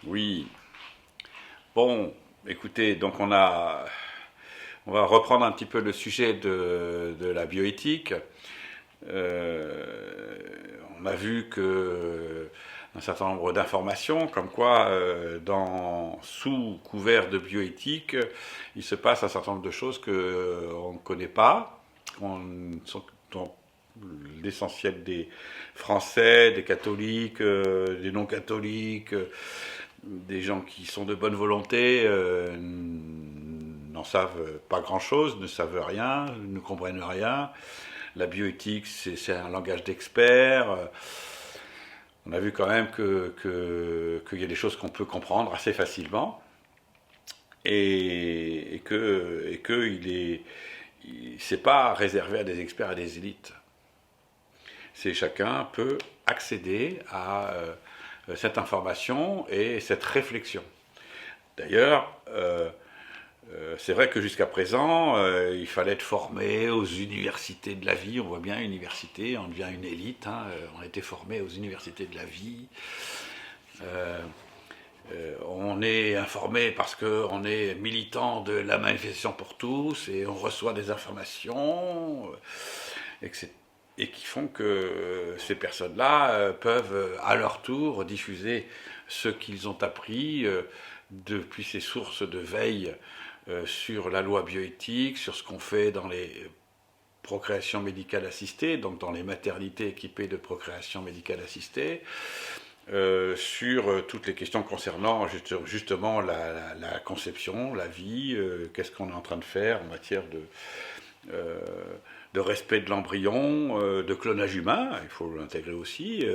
Oui. Bon, écoutez, donc on va reprendre un petit peu le sujet de la bioéthique. Euh, on a vu que un certain nombre d'informations, comme quoi, sous couvert de bioéthique, il se passe un certain nombre de choses qu'on ne connaît pas, dont l'essentiel des Français, des catholiques, des non-catholiques, des gens qui sont de bonne volonté n'en savent pas grand-chose, ne savent rien, ne comprennent rien. La bioéthique, c'est un langage d'experts. On a vu quand même qu'il y a des choses qu'on peut comprendre assez facilement et que c'est pas réservé à des experts, à des élites. Chacun peut accéder à cette information et cette réflexion. D'ailleurs, c'est vrai que jusqu'à présent, il fallait être formé aux universités de la vie. On voit bien, université, on devient une élite. On a été formé aux universités de la vie. Euh, on est informé parce qu'on est militant de la manifestation pour tous et on reçoit des informations, et qui font que ces personnes-là peuvent à leur tour diffuser ce qu'ils ont appris depuis ces sources de veille sur la loi bioéthique, sur ce qu'on fait dans les procréations médicales assistées, donc dans les maternités équipées de procréation médicale assistée, sur toutes les questions concernant justement la conception, la vie, qu'est-ce qu'on est en train de faire en matière euh, respect de l'embryon, de clonage humain, il faut l'intégrer aussi,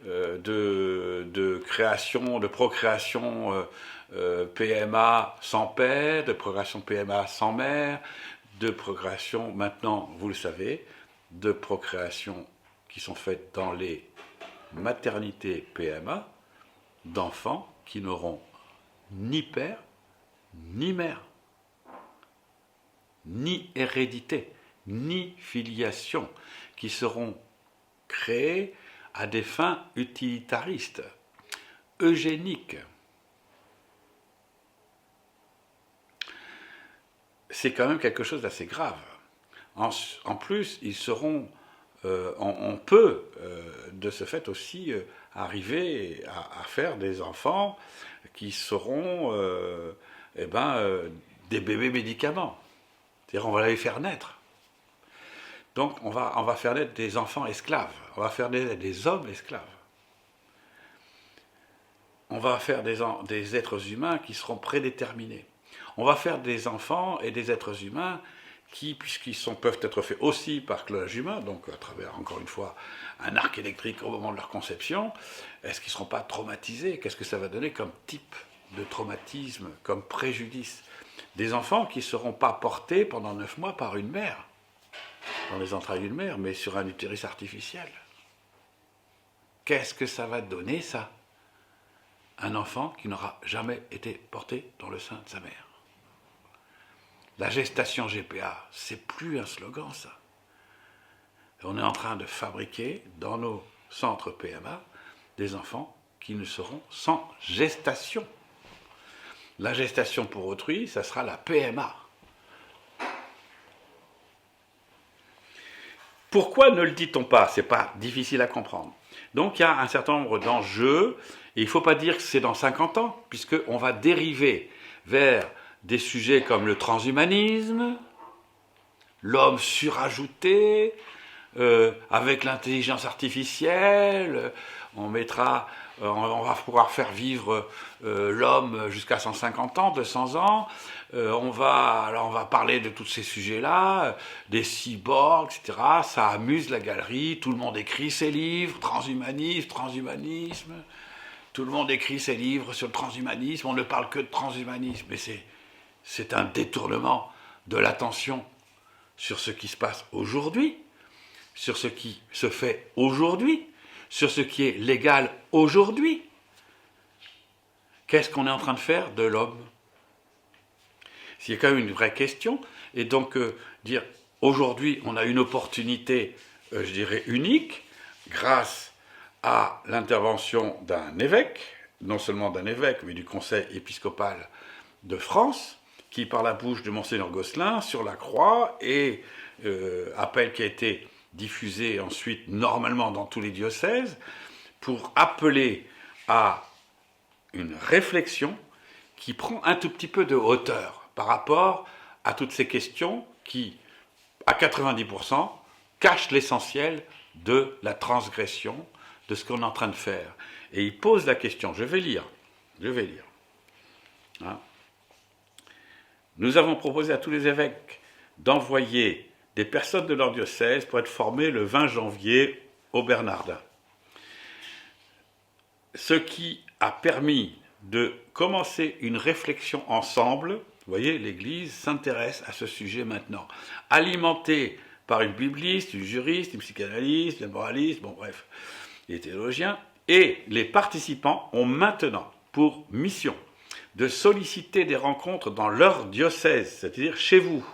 de création, de procréation PMA sans père, de procréation PMA sans mère, de procréation, maintenant, vous le savez, de procréation qui sont faites dans les maternités PMA d'enfants qui n'auront ni père, ni mère, ni hérédité, ni filiation, qui seront créés à des fins utilitaristes, eugéniques. C'est quand même quelque chose d'assez grave. En plus, ils seront, on peut de ce fait aussi arriver à faire des enfants qui seront des bébés médicaments. C'est-à-dire on va les faire naître. Donc on va faire naître des enfants esclaves, on va faire naître des hommes esclaves. On va faire des êtres humains qui seront prédéterminés. On va faire des enfants et des êtres humains qui, peuvent être faits aussi par clonage humain, donc à travers, encore une fois, un arc électrique au moment de leur conception, est-ce qu'ils ne seront pas traumatisés? Qu'est-ce que ça va donner comme type de traumatisme, comme préjudice? Des enfants qui ne seront pas portés pendant 9 mois par une mère, dans les entrailles d'une mère, mais sur un utérus artificiel. Qu'est-ce que ça va donner, ça? Un enfant qui n'aura jamais été porté dans le sein de sa mère. La gestation GPA, c'est plus un slogan, ça. On est en train de fabriquer dans nos centres PMA des enfants qui ne seront sans gestation. La gestation pour autrui, ça sera la PMA. Pourquoi ne le dit-on pas? C'est pas difficile à comprendre. Donc il y a un certain nombre d'enjeux, et il ne faut pas dire que c'est dans 50 ans, puisqu'on va dériver vers des sujets comme le transhumanisme, l'homme surajouté, avec l'intelligence artificielle, on va pouvoir faire vivre l'homme jusqu'à 150 ans, 200 ans. On va parler de tous ces sujets-là, des cyborgs, etc. Ça amuse la galerie, tout le monde écrit ses livres, transhumanisme. Tout le monde écrit ses livres sur le transhumanisme, on ne parle que de transhumanisme. Mais c'est un détournement de l'attention sur ce qui se passe aujourd'hui, sur ce qui se fait aujourd'hui, sur ce qui est légal aujourd'hui. Qu'est-ce qu'on est en train de faire de l'homme? C'est quand même une vraie question. Et donc, dire aujourd'hui, on a une opportunité, je dirais, unique, grâce à l'intervention d'un évêque, non seulement d'un évêque, mais du conseil épiscopal de France, qui, par la bouche de Monseigneur Gosselin, sur la croix, et appel qui a été diffusé ensuite normalement dans tous les diocèses, pour appeler à une réflexion qui prend un tout petit peu de hauteur par rapport à toutes ces questions qui, à 90%, cachent l'essentiel de la transgression, de ce qu'on est en train de faire. Et il pose la question, je vais lire. Hein. Nous avons proposé à tous les évêques d'envoyer des personnes de leur diocèse pour être formées le 20 janvier au Bernardin. Ce qui a permis de commencer une réflexion ensemble. Vous voyez, l'Église s'intéresse à ce sujet maintenant. Alimentée par une bibliste, une juriste, une psychanalyste, un moraliste, bon bref, les théologiens. Et les participants ont maintenant pour mission de solliciter des rencontres dans leur diocèse, c'est-à-dire chez vous,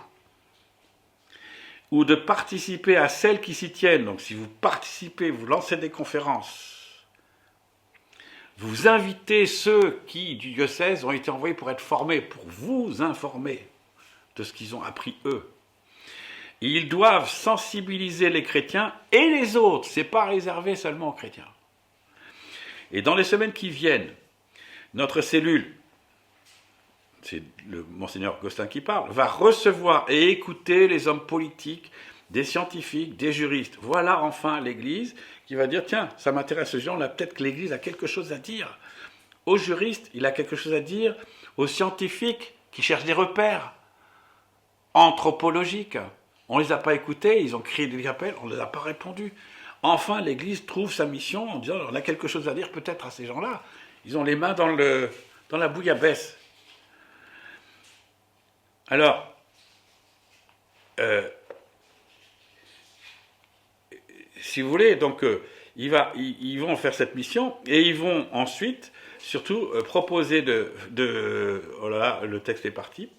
ou de participer à celles qui s'y tiennent. Donc si vous participez, vous lancez des conférences, vous invitez ceux qui, du diocèse, ont été envoyés pour être formés, pour vous informer de ce qu'ils ont appris eux. Et ils doivent sensibiliser les chrétiens et les autres, ce n'est pas réservé seulement aux chrétiens. Et dans les semaines qui viennent, notre cellule, c'est le Monseigneur Gosselin qui parle, va recevoir et écouter les hommes politiques, des scientifiques, des juristes. Voilà enfin l'Église qui va dire, tiens, ça m'intéresse ce genre-là, peut-être que l'Église a quelque chose à dire. Aux juristes, il a quelque chose à dire. Aux scientifiques qui cherchent des repères anthropologiques. On ne les a pas écoutés, ils ont crié des appels, on ne les a pas répondu. Enfin, l'Église trouve sa mission en disant, on a quelque chose à dire peut-être à ces gens-là. Ils ont les mains dans la bouillabaisse. Alors, si vous voulez, donc ils vont faire cette mission et ils vont ensuite, surtout, proposer oh là là, le texte est parti.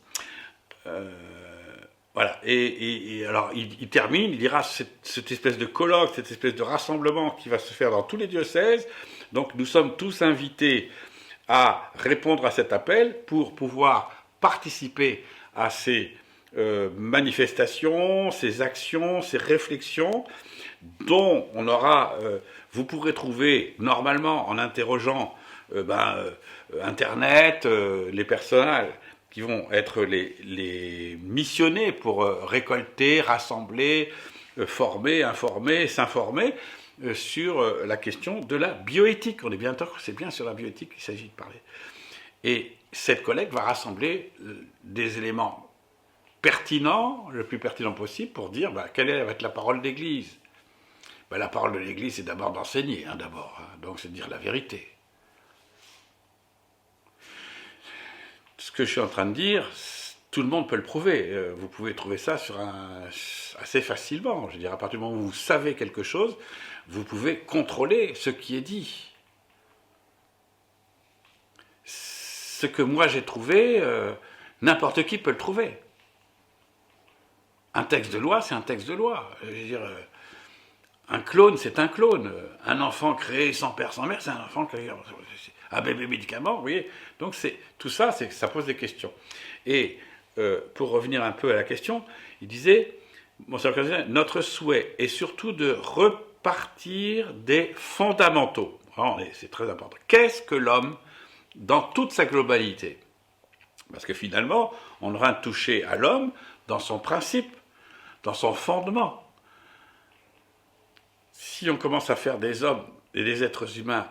Voilà. Et alors, il termine, il dira cette espèce de colloque, cette espèce de rassemblement qui va se faire dans tous les diocèses. Donc, nous sommes tous invités à répondre à cet appel pour pouvoir participer à ces manifestations, ces actions, ces réflexions dont on aura, vous pourrez trouver normalement en interrogeant Internet, les personnes qui vont être les missionnés pour récolter, rassembler, former, informer, s'informer sur la question de la bioéthique. On est bien d'accord que c'est bien sur la bioéthique qu'il s'agit de parler. Et cette collecte va rassembler des éléments pertinents, le plus pertinent possible, pour dire quelle va être la parole de l'Église. La parole de l'Église, c'est d'abord d'enseigner, donc c'est de dire la vérité. Ce que je suis en train de dire, tout le monde peut le prouver. Vous pouvez trouver ça assez facilement. Je veux dire, à partir du moment où vous savez quelque chose, vous pouvez contrôler ce qui est dit. Ce que moi j'ai trouvé, n'importe qui peut le trouver. Un texte de loi, c'est un texte de loi. Je veux dire, un clone, c'est un clone. Un enfant créé sans père, sans mère, c'est un enfant créé... Un bébé médicament, vous voyez. Donc tout ça, ça pose des questions. Et pour revenir un peu à la question, il disait, notre souhait est surtout de repartir des fondamentaux. C'est très important. Qu'est-ce que l'homme dans toute sa globalité? Parce que finalement, on aura touché à l'homme dans son principe, dans son fondement. Si on commence à faire des hommes et des êtres humains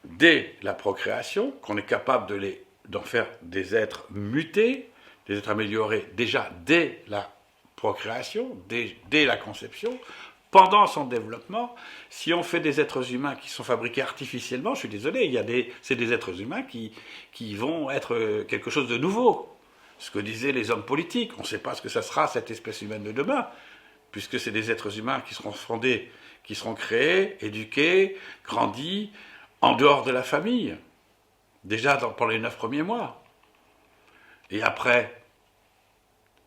dès la procréation, qu'on est capable d'en faire des êtres mutés, des êtres améliorés déjà dès la procréation, dès la conception, pendant son développement, si on fait des êtres humains qui sont fabriqués artificiellement, je suis désolé, c'est des êtres humains qui vont être quelque chose de nouveau. Ce que disaient les hommes politiques, on ne sait pas ce que ça sera cette espèce humaine de demain, puisque c'est des êtres humains qui seront fondés, qui seront créés, éduqués, grandis, en dehors de la famille, déjà pendant les 9 premiers mois. Et après,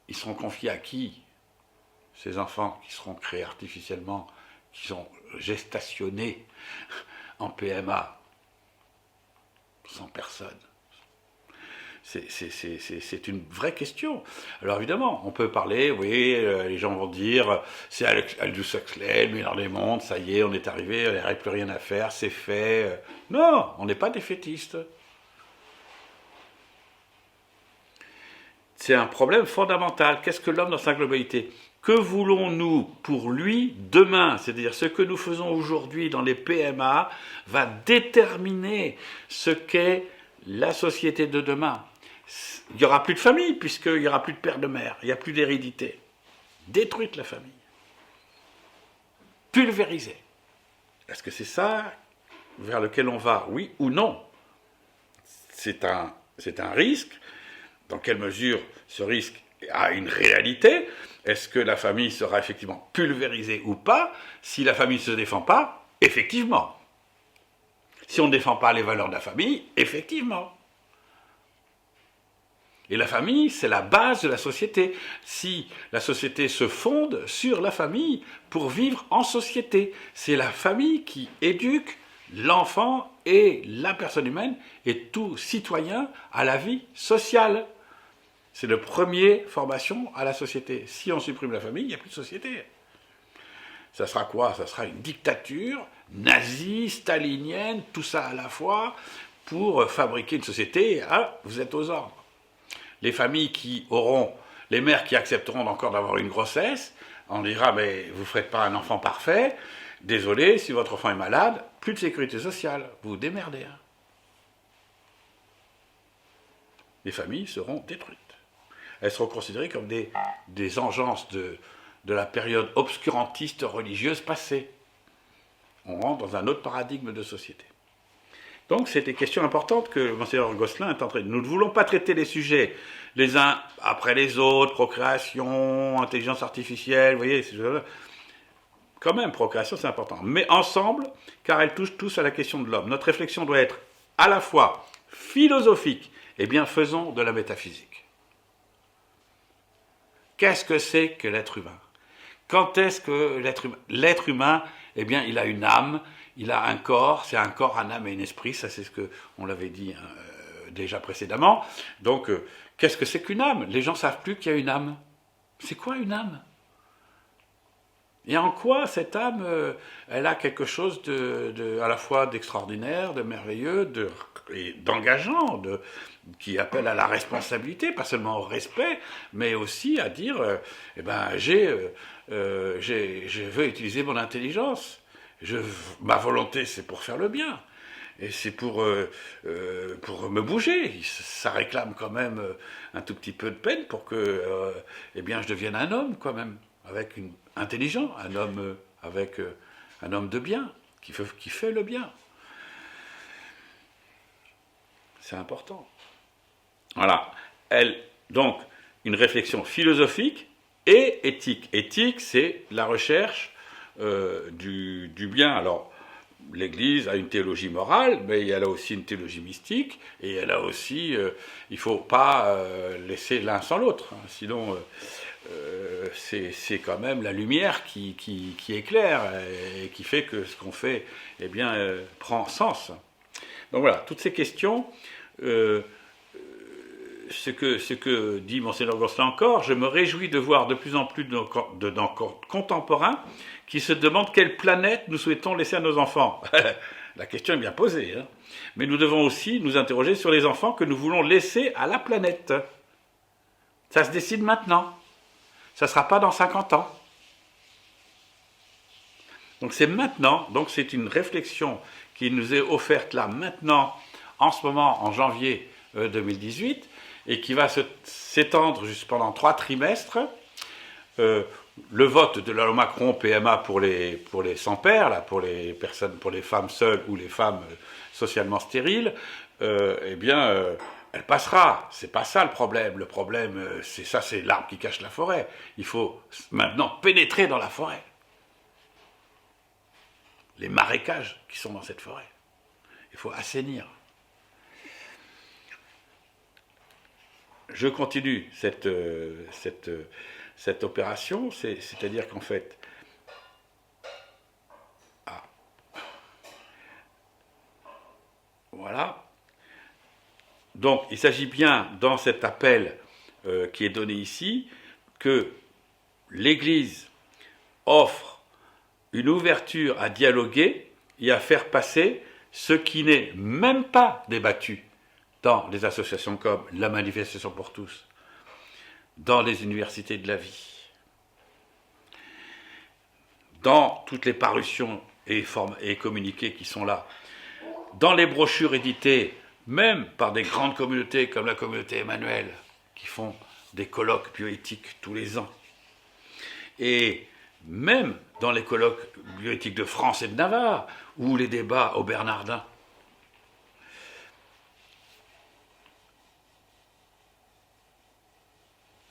ils seront confiés à qui? Ces enfants qui seront créés artificiellement, qui sont gestationnés en PMA. personne? C'est une vraie question. Alors évidemment, on peut parler, oui, les gens vont dire, c'est Aldous Huxley, le meilleur des mondes, ça y est, on est arrivé, il n'y aurait plus rien à faire, c'est fait. Non, on n'est pas défaitiste. C'est un problème fondamental. Qu'est-ce que l'homme dans sa globalité? Que voulons-nous pour lui demain? C'est-à-dire ce que nous faisons aujourd'hui dans les PMA va déterminer ce qu'est la société de demain. Il n'y aura plus de famille, puisqu'il n'y aura plus de père de mère, il n'y a plus d'hérédité. Détruite la famille. Pulvérisée. Est-ce que c'est ça vers lequel on va? Oui ou non? C'est un risque. Dans quelle mesure ce risque a une réalité? Est-ce que la famille sera effectivement pulvérisée ou pas? Si la famille ne se défend pas, effectivement. Si on ne défend pas les valeurs de la famille, effectivement. Et la famille, c'est la base de la société. Si la société se fonde sur la famille pour vivre en société, c'est la famille qui éduque l'enfant et la personne humaine et tout citoyen à la vie sociale. C'est la première formation à la société. Si on supprime la famille, il n'y a plus de société. Ça sera quoi? Ça sera une dictature nazie, stalinienne, tout ça à la fois, pour fabriquer une société. Ah, vous êtes aux ordres. Les familles qui auront, les mères qui accepteront encore d'avoir une grossesse, on dira, mais vous ne ferez pas un enfant parfait, désolé, si votre enfant est malade, plus de sécurité sociale, vous vous démerdez. Hein. Les familles seront détruites. Elles seront considérées comme des engences de la période obscurantiste religieuse passée. On rentre dans un autre paradigme de société. Donc, c'est des questions importantes que Monseigneur Gosselin est en train de... Nous ne voulons pas traiter les sujets les uns après les autres, procréation, intelligence artificielle, vous voyez, quand même, procréation, c'est important. Mais ensemble, car elles touchent tous à la question de l'homme. Notre réflexion doit être à la fois philosophique, et bien faisons de la métaphysique. Qu'est-ce que c'est que l'être humain? Quand est-ce que l'être humain, eh bien, il a une âme, il a un corps, c'est un corps, un âme et un esprit, ça c'est ce qu'on l'avait dit déjà précédemment. Donc, qu'est-ce que c'est qu'une âme? Les gens ne savent plus qu'il y a une âme. C'est quoi une âme? Et en quoi cette âme, elle a quelque chose à la fois d'extraordinaire, de merveilleux, et d'engageant, qui appelle à la responsabilité, pas seulement au respect, mais aussi à dire, je veux utiliser mon intelligence. Ma volonté, c'est pour faire le bien. Et c'est pour me bouger. Ça réclame quand même un tout petit peu de peine pour que je devienne un homme quand même, intelligent, un homme un homme de bien, qui fait le bien. C'est important. Voilà. Donc, une réflexion philosophique et éthique. Éthique, c'est la recherche du bien. Alors, l'Église a une théologie morale, mais elle a aussi une théologie mystique, et elle a aussi, il ne faut pas laisser l'un sans l'autre, hein, sinon c'est quand même la lumière qui éclaire et qui fait que ce qu'on fait prend sens. Donc voilà, toutes ces questions, ce que dit Monseigneur Gosselin encore, je me réjouis de voir de plus en plus de nos contemporains qui se demandent quelle planète nous souhaitons laisser à nos enfants. La question est bien posée, hein. Mais nous devons aussi nous interroger sur les enfants que nous voulons laisser à la planète. Ça se décide maintenant. Ça ne sera pas dans 50 ans. Donc c'est maintenant, donc c'est une réflexion qui nous est offerte là maintenant, en ce moment, en janvier 2018, et qui va s'étendre juste pendant 3 trimestres. Le vote de la loi Macron PMA pour les sans-pères, là, pour les femmes seules ou les femmes socialement stériles, elle passera. C'est pas ça le problème. Le problème, c'est l'arbre qui cache la forêt. Il faut maintenant pénétrer dans la forêt. Les marécages qui sont dans cette forêt. Il faut assainir. Je continue cette opération, c'est-à-dire qu'en fait, voilà, Donc, il s'agit bien, dans cet appel qui est donné ici, que l'Église offre une ouverture à dialoguer et à faire passer ce qui n'est même pas débattu dans les associations comme la Manifestation pour tous, dans les universités de la vie, dans toutes les parutions et communiqués qui sont là, dans les brochures éditées, même par des grandes communautés comme la communauté Emmanuel, qui font des colloques bioéthiques tous les ans, et même dans les colloques bioéthiques de France et de Navarre, ou les débats au Bernardin.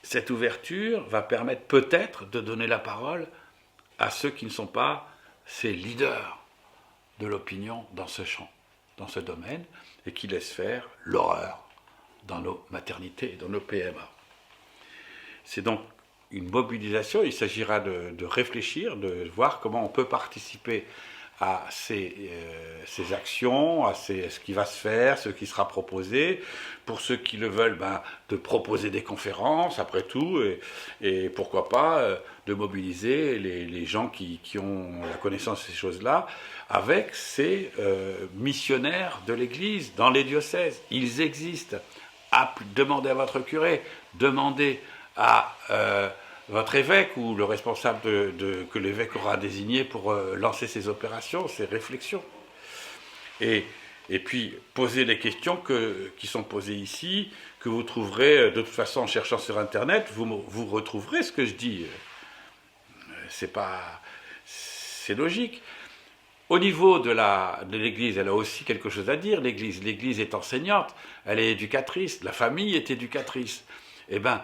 Cette ouverture va permettre peut-être de donner la parole à ceux qui ne sont pas ces leaders de l'opinion dans ce champ, dans ce domaine, et qui laissent faire l'horreur dans nos maternités, dans nos PMA. C'est donc une mobilisation, il s'agira de réfléchir, de voir comment on peut participer à ces actions, à ce qui va se faire, ce qui sera proposé. Pour ceux qui le veulent, de proposer des conférences, après tout, et pourquoi pas de mobiliser les gens qui ont la connaissance de ces choses-là, avec ces missionnaires de l'Église dans les diocèses. Ils existent. Demandez à votre curé, demandez à votre évêque ou le responsable que l'évêque aura désigné pour lancer ces opérations, ces réflexions. Et puis poser les questions qui sont posées ici, que vous trouverez de toute façon en cherchant sur Internet, vous retrouverez ce que je dis. C'est logique. Au niveau de l'Église, elle a aussi quelque chose à dire. L'Église est enseignante, elle est éducatrice, la famille est éducatrice. Eh bien,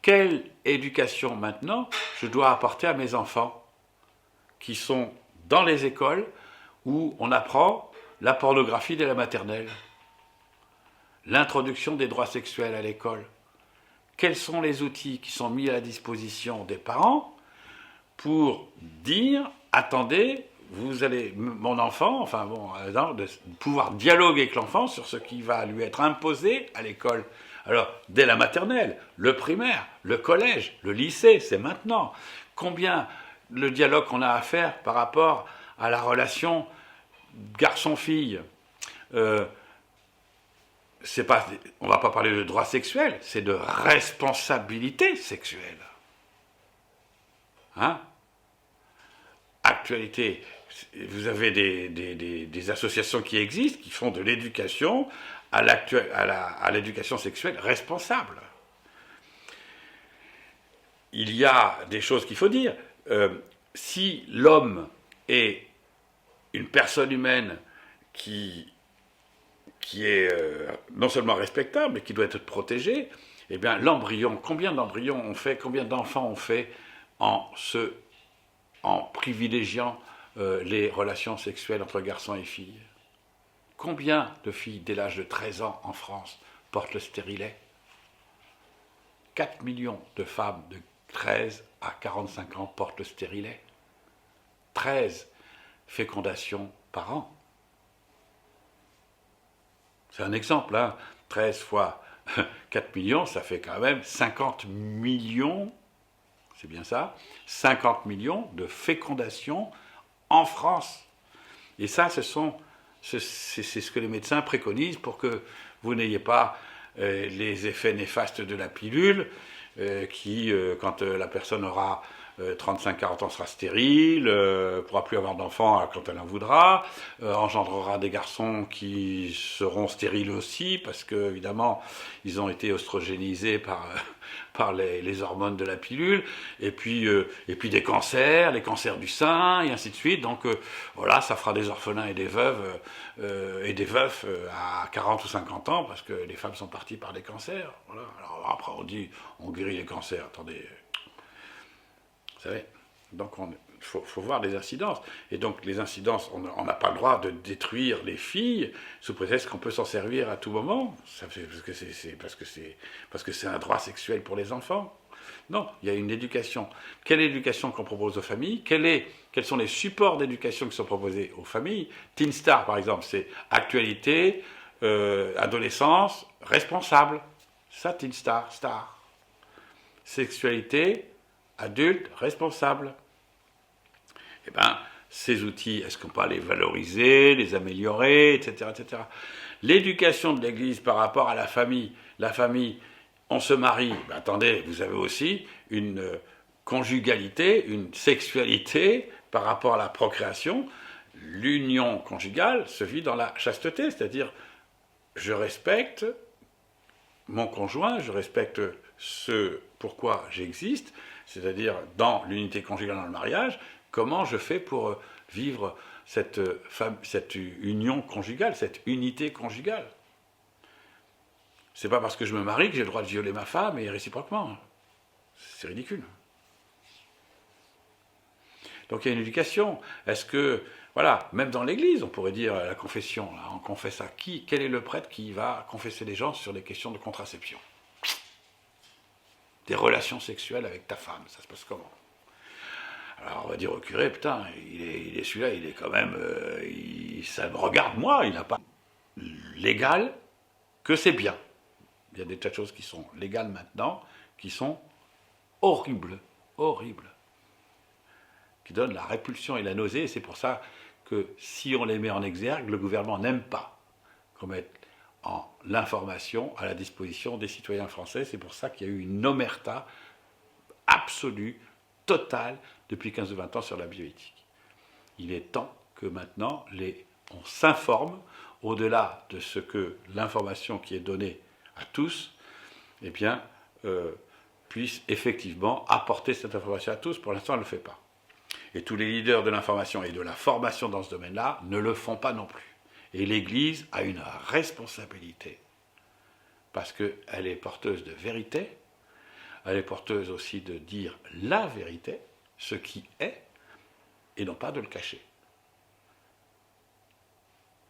quelle éducation maintenant je dois apporter à mes enfants qui sont dans les écoles où on apprend la pornographie dès la maternelle, l'introduction des droits sexuels à l'école? Quels sont les outils qui sont mis à la disposition des parents pour dire « Attendez, vous allez, mon enfant, de pouvoir dialoguer avec l'enfant sur ce qui va lui être imposé à l'école ». Alors, dès la maternelle, le primaire, le collège, le lycée, c'est maintenant. Combien le dialogue qu'on a à faire par rapport à la relation garçon-fille, on ne va pas parler de droit sexuel, c'est de responsabilité sexuelle. Hein? Actualité, vous avez des associations qui existent, qui font de l'éducation à l'éducation sexuelle responsable. Il y a des choses qu'il faut dire. Si l'homme est une personne humaine qui est non seulement respectable, mais qui doit être protégée, eh bien l'embryon, combien d'embryons on fait, combien d'enfants on fait en privilégiant les relations sexuelles entre garçons et filles? Combien de filles dès l'âge de 13 ans en France portent le stérilet? 4 millions de femmes de 13 à 45 ans portent le stérilet. 13 fécondations par an. C'est un exemple, hein. 13 fois 4 millions, ça fait quand même 50 millions, c'est bien ça, 50 millions de fécondations en France. Et ça, c'est ce que les médecins préconisent pour que vous n'ayez pas les effets néfastes de la pilule, qui, quand la personne aura 35-40 ans, sera stérile, ne pourra plus avoir d'enfants quand elle en voudra, engendrera des garçons qui seront stériles aussi, parce que évidemment, ils ont été oestrogénisés par les hormones de la pilule, et puis des cancers, les cancers du sein, et ainsi de suite. Donc voilà, ça fera des orphelins et des veuves à 40 ou 50 ans, parce que les femmes sont parties par des cancers. Voilà. Alors après, on dit, on guérit les cancers. Attendez, vous savez, donc il faut voir les incidences. Et donc les incidences, on n'a pas le droit de détruire les filles sous prétexte qu'on peut s'en servir à tout moment, parce que c'est un droit sexuel pour les enfants. Non, il y a une éducation. Quelle est l'éducation qu'on propose aux familles? Quels sont les supports d'éducation qui sont proposés aux familles? Teen Star, par exemple, c'est actualité, adolescence, responsable, satin star. Sexualité, adulte, responsable. Eh bien, ces outils, est-ce qu'on peut les valoriser, les améliorer, etc., etc. L'éducation de l'Église par rapport à la famille, on se marie, ben attendez, vous avez aussi une conjugalité, une sexualité par rapport à la procréation. L'union conjugale se vit dans la chasteté, c'est-à-dire je respecte mon conjoint, je respecte ce pourquoi j'existe, c'est-à-dire dans l'unité conjugale, dans le mariage, comment je fais pour vivre cette union conjugale, cette unité conjugale. C'est pas parce que je me marie que j'ai le droit de violer ma femme et réciproquement. C'est ridicule. Donc il y a une éducation. Est-ce que, voilà, même dans l'église, on pourrait dire la confession, là, on confesse à qui? Quel est le prêtre qui va confesser les gens sur les questions de contraception? Des relations sexuelles avec ta femme, ça se passe comment? Alors on va dire au curé, putain, il est celui-là, il est quand même, ça me regarde moi, il n'a pas légal que c'est bien. Il y a des tas de choses qui sont légales maintenant, qui sont horribles, qui donnent la répulsion et la nausée, et c'est pour ça que si on les met en exergue, le gouvernement n'aime pas qu'on mette l'information à la disposition des citoyens français. C'est pour ça qu'il y a eu une omerta absolue, totale, depuis 15 ou 20 ans sur la bioéthique. Il est temps que maintenant, on s'informe, au-delà de ce que l'information qui est donnée à tous, eh bien, puisse effectivement apporter cette information à tous. Pour l'instant, elle ne le fait pas. Et tous les leaders de l'information et de la formation dans ce domaine-là ne le font pas non plus. Et l'Église a une responsabilité, parce qu'elle est porteuse de vérité, elle est porteuse aussi de dire la vérité, ce qui est, et non pas de le cacher.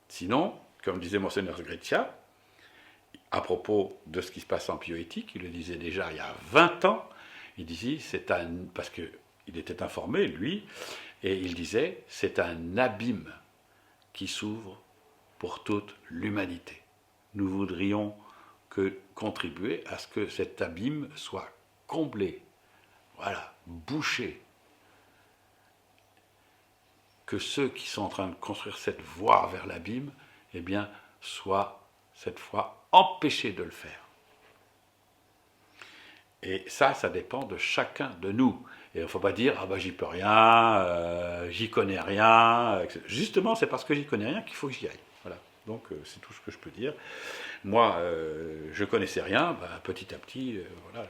Sinon, comme disait Monseigneur Greccia, à propos de ce qui se passe en bioéthique, il le disait déjà il y a 20 ans, il disait, parce qu'il était informé, lui, et il disait, c'est un abîme qui s'ouvre pour toute l'humanité. Nous voudrions contribuer à ce que cet abîme soit comblé, voilà, bouché. Que ceux qui sont en train de construire cette voie vers l'abîme, eh bien, soient cette fois empêchés de le faire. Et ça dépend de chacun de nous. Et il ne faut pas dire, ah ben j'y peux rien, j'y connais rien. Justement, c'est parce que j'y connais rien qu'il faut que j'y aille. Voilà. Donc c'est tout ce que je peux dire. Moi, je connaissais rien, ben, petit à petit, voilà,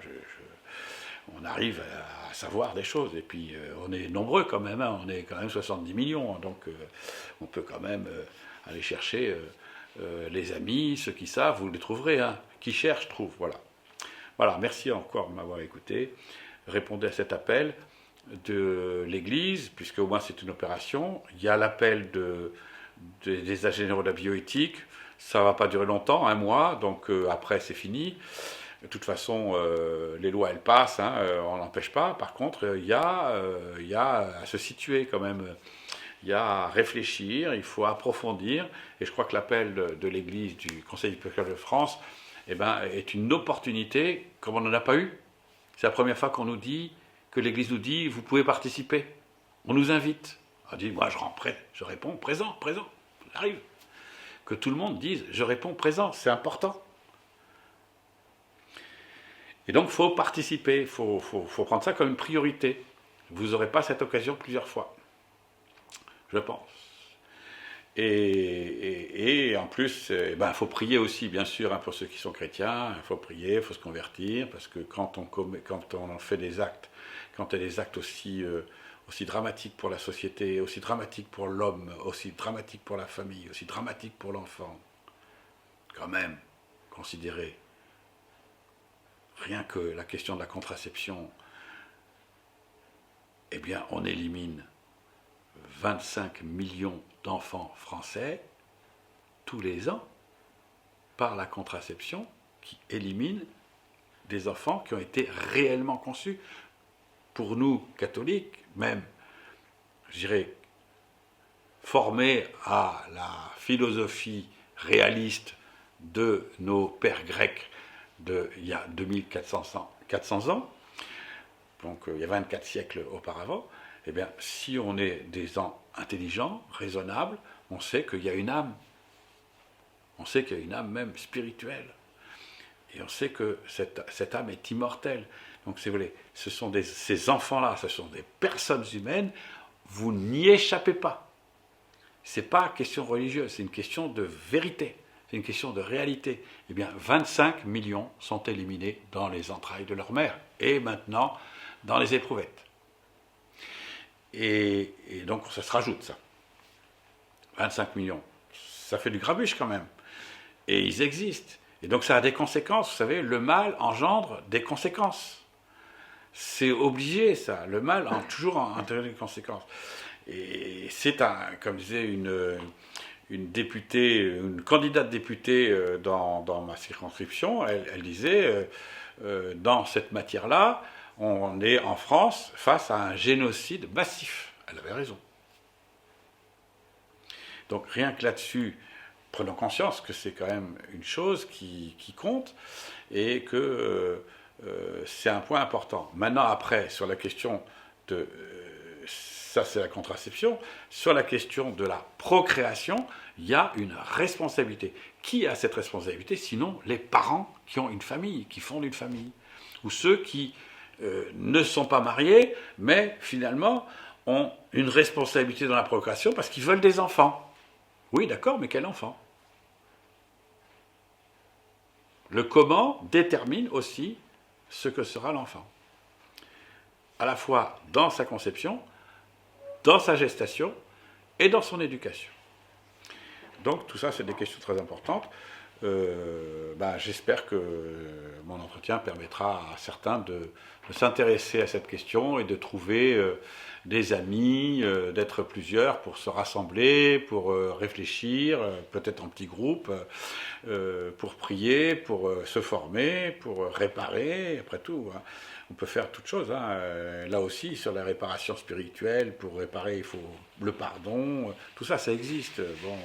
on arrive à savoir des choses. Et puis on est nombreux quand même, hein, on est quand même 70 millions, donc on peut quand même aller chercher les amis, ceux qui savent, vous les trouverez, hein. Qui cherche, trouve, voilà. Voilà, merci encore de m'avoir écouté. Répondez à cet appel de l'Église, puisque au moins c'est une opération. Il y a l'appel des États généraux de la bioéthique. Ça ne va pas durer longtemps, un mois, donc après c'est fini. De toute façon, les lois, elles passent, hein, on n'empêche pas. Par contre, il y a à se situer quand même. Il y a à réfléchir, il faut approfondir. Et je crois que l'appel de l'Église, du Conseil épiscopal de France, eh ben, est une opportunité comme on n'en a pas eu. C'est la première fois qu'on nous dit, que l'Église nous dit, vous pouvez participer. On nous invite. On dit, moi je réponds présent, j'arrive. Que tout le monde dise, je réponds présent, c'est important. Et donc il faut participer, il faut prendre ça comme une priorité. Vous n'aurez pas cette occasion plusieurs fois, je pense. Et en plus, il faut prier aussi, bien sûr, hein, pour ceux qui sont chrétiens. Il faut prier, il faut se convertir, parce que quand on fait des actes, quand il y a des actes aussi dramatiques pour la société, aussi dramatiques pour l'homme, aussi dramatiques pour la famille, aussi dramatiques pour l'enfant, quand même, considérez rien que la question de la contraception, eh bien, on élimine 25 millions d'enfants français tous les ans par la contraception qui élimine des enfants qui ont été réellement conçus. Pour nous, catholiques, même, je dirais, formés à la philosophie réaliste de nos pères grecs il y a 400 ans, donc il y a 24 siècles auparavant, eh bien, si on est des gens intelligents, raisonnables, on sait qu'il y a une âme. On sait qu'il y a une âme même spirituelle. Et on sait que cette âme est immortelle. Donc, si vous voulez, ces enfants-là, ce sont des personnes humaines, vous n'y échappez pas. Ce n'est pas une question religieuse, c'est une question de vérité, c'est une question de réalité. Eh bien, 25 millions sont éliminés dans les entrailles de leur mère, et maintenant dans les éprouvettes. Et donc, ça se rajoute, ça. 25 millions. Ça fait du grabuge quand même. Et ils existent. Et donc ça a des conséquences. Vous savez, le mal engendre des conséquences. C'est obligé, ça. Le mal a toujours entraîné des conséquences. Et c'est comme disait une députée, une candidate députée dans ma circonscription, elle disait, dans cette matière-là, on est en France face à un génocide massif. Elle avait raison. Donc rien que là-dessus, prenons conscience que c'est quand même une chose qui compte et que c'est un point important. Maintenant, après, sur la question de... ça, c'est la contraception. Sur la question de la procréation, il y a une responsabilité. Qui a cette responsabilité, sinon les parents qui ont une famille, qui fondent une famille, ou ceux qui ne sont pas mariés, mais finalement ont une responsabilité dans la procréation parce qu'ils veulent des enfants. Oui, d'accord, mais quel enfant ? Le comment détermine aussi ce que sera l'enfant. À la fois dans sa conception, dans sa gestation et dans son éducation. Donc tout ça, c'est des questions très importantes. J'espère que mon entretien permettra à certains de s'intéresser à cette question et de trouver des amis, d'être plusieurs pour se rassembler, pour réfléchir, peut-être en petits groupes, pour prier, pour se former, pour réparer, après tout. Hein. On peut faire toutes choses. Hein. Là aussi, sur la réparation spirituelle, pour réparer, il faut le pardon. Tout ça, ça existe. Bon,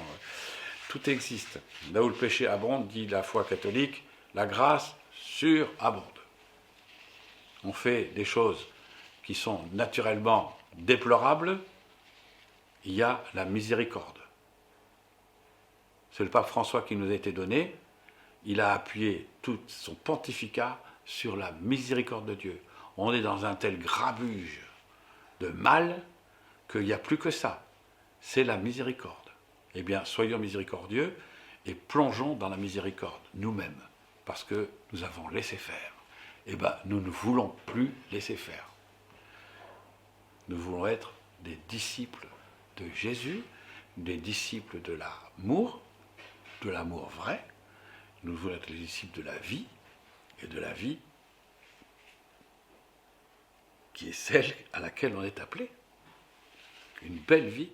tout existe. Là où le péché abonde, dit la foi catholique, la grâce surabonde. On fait des choses qui sont naturellement déplorables, il y a la miséricorde. C'est le pape François qui nous a été donné. Il a appuyé tout son pontificat sur la miséricorde de Dieu. On est dans un tel grabuge de mal qu'il n'y a plus que ça. C'est la miséricorde. Eh bien, soyons miséricordieux et plongeons dans la miséricorde nous-mêmes, parce que nous avons laissé faire. Eh bien, nous ne voulons plus laisser faire. Nous voulons être des disciples de Jésus, des disciples de l'amour vrai. Nous voulons être les disciples de la vie, et de la vie qui est celle à laquelle on est appelé. Une belle vie